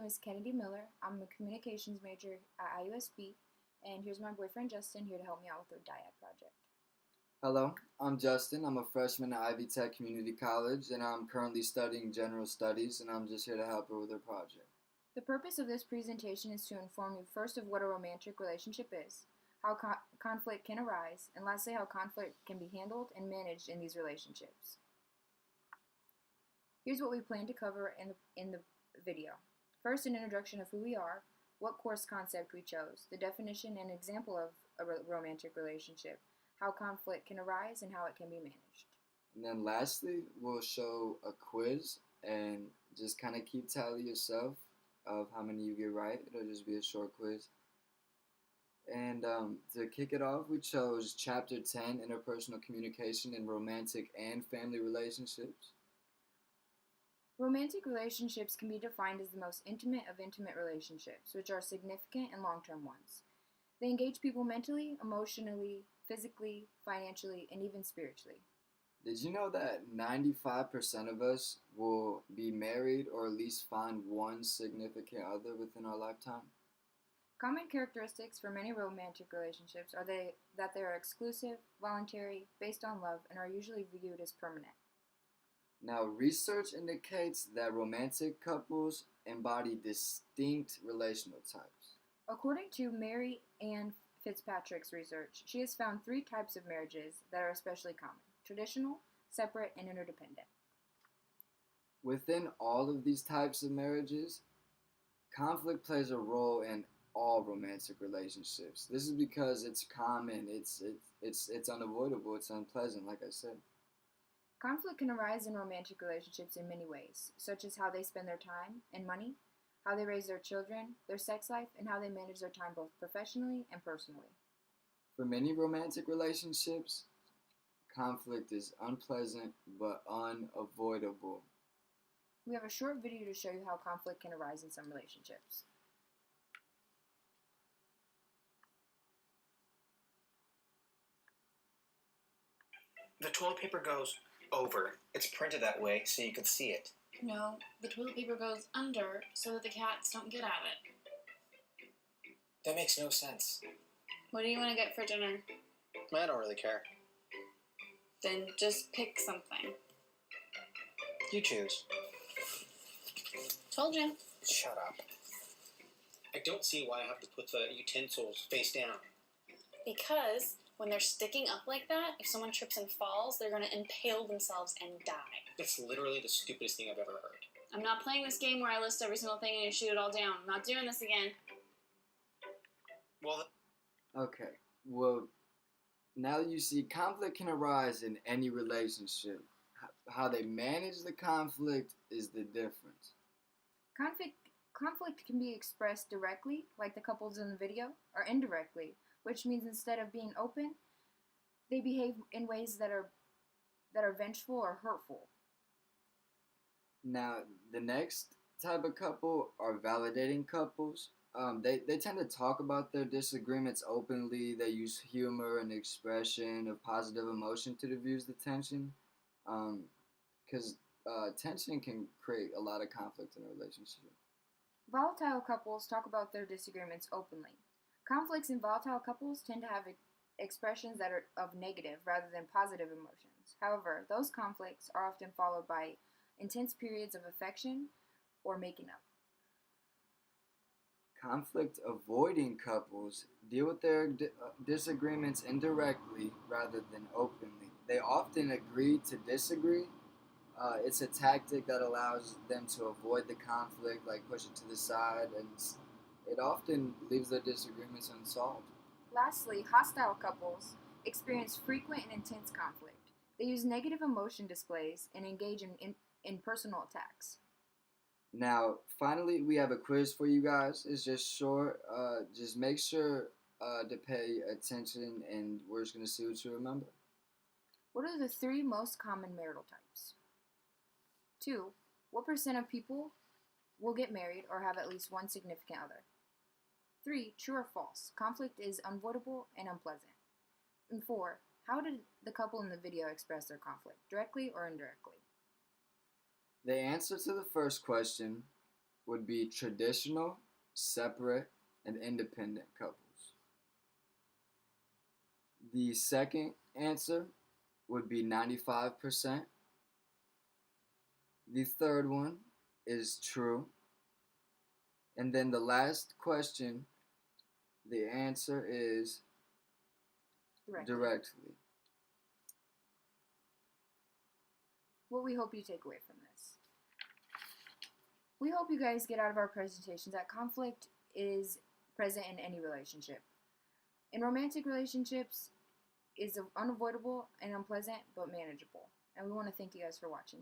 is Kennedy Miller. I'm a communications major at IUSB, and here's my boyfriend Justin here to help me out with the DIAD project. Hello, I'm Justin. I'm a freshman at Ivy Tech Community College, and I'm currently studying general studies, and I'm just here to help her with her project. The purpose of this presentation is to inform you first of what a romantic relationship is, how conflict can arise, and lastly, how conflict can be handled and managed in these relationships. Here's what we plan to cover in the video. First, an introduction of who we are, what course concept we chose, the definition and example of a romantic relationship, how conflict can arise, and how it can be managed. And then lastly, we'll show a quiz and just kind of keep tally yourself of how many you get right. It'll just be a short quiz. And to kick it off, we chose Chapter 10, Interpersonal Communication in Romantic and Family Relationships. Romantic relationships can be defined as the most intimate of intimate relationships, which are significant and long-term ones. They engage people mentally, emotionally, physically, financially, and even spiritually. Did you know that 95% of us will be married or at least find one significant other within our lifetime? Common characteristics for many romantic relationships are that they are exclusive, voluntary, based on love, and are usually viewed as permanent. Now, research indicates that romantic couples embody distinct relational types. According to Mary Ann Fitzpatrick's research, she has found 3 types of marriages that are especially common: traditional, separate, and interdependent. Within all of these types of marriages, conflict plays a role in all romantic relationships. This is because it's common, it's unavoidable, it's unpleasant, like I said. Conflict can arise in romantic relationships in many ways, such as how they spend their time and money, how they raise their children, their sex life, and how they manage their time both professionally and personally. For many romantic relationships, conflict is unpleasant but unavoidable. We have a short video to show you how conflict can arise in some relationships. The toilet paper goes over. It's printed that way so you could see it. No, the toilet paper goes under so that the cats don't get at it. That makes no sense. What do you want to get for dinner? I don't really care. Then just pick something. You choose. Told you. Shut up. I don't see why I have to put the utensils face down. Because when they're sticking up like that, if someone trips and falls, they're going to impale themselves and die. That's literally the stupidest thing I've ever heard. I'm not playing this game where I list every single thing and you shoot it all down. I'm not doing this again. Well, Okay, well, now you see conflict can arise in any relationship. How they manage the conflict is the difference. Conflict can be expressed directly, like the couples in the video, or indirectly, which means instead of being open, they behave in ways that are vengeful or hurtful. Now, the next type of couple are validating couples. They tend to talk about their disagreements openly. They use humor and expression of positive emotion to diffuse the tension. Because tension can create a lot of conflict in a relationship. Volatile couples talk about their disagreements openly. Conflicts in volatile couples tend to have expressions that are of negative rather than positive emotions. However, those conflicts are often followed by intense periods of affection or making up. Conflict-avoiding couples deal with their disagreements indirectly rather than openly. They often agree to disagree. It's a tactic that allows them to avoid the conflict, like push it to the side, and it often leaves their disagreements unsolved. Lastly, hostile couples experience frequent and intense conflict. They use negative emotion displays and engage in personal attacks. Now, finally, we have a quiz for you guys. It's just short. Just make sure to pay attention, and we're just going to see what you remember. What are the 3 most common marital types? 2. What % of people will get married or have at least one significant other? 3. True or false? Conflict is unavoidable and unpleasant. And 4. How did the couple in the video express their conflict, directly or indirectly? The answer to the first question would be traditional, separate, and independent couples. The second answer would be 95%. The third one is true. And then the last question, the answer is directly. What we hope you take away from this. We hope you guys get out of our presentations that conflict is present in any relationship. In romantic relationships, is unavoidable and unpleasant, but manageable. And we want to thank you guys for watching.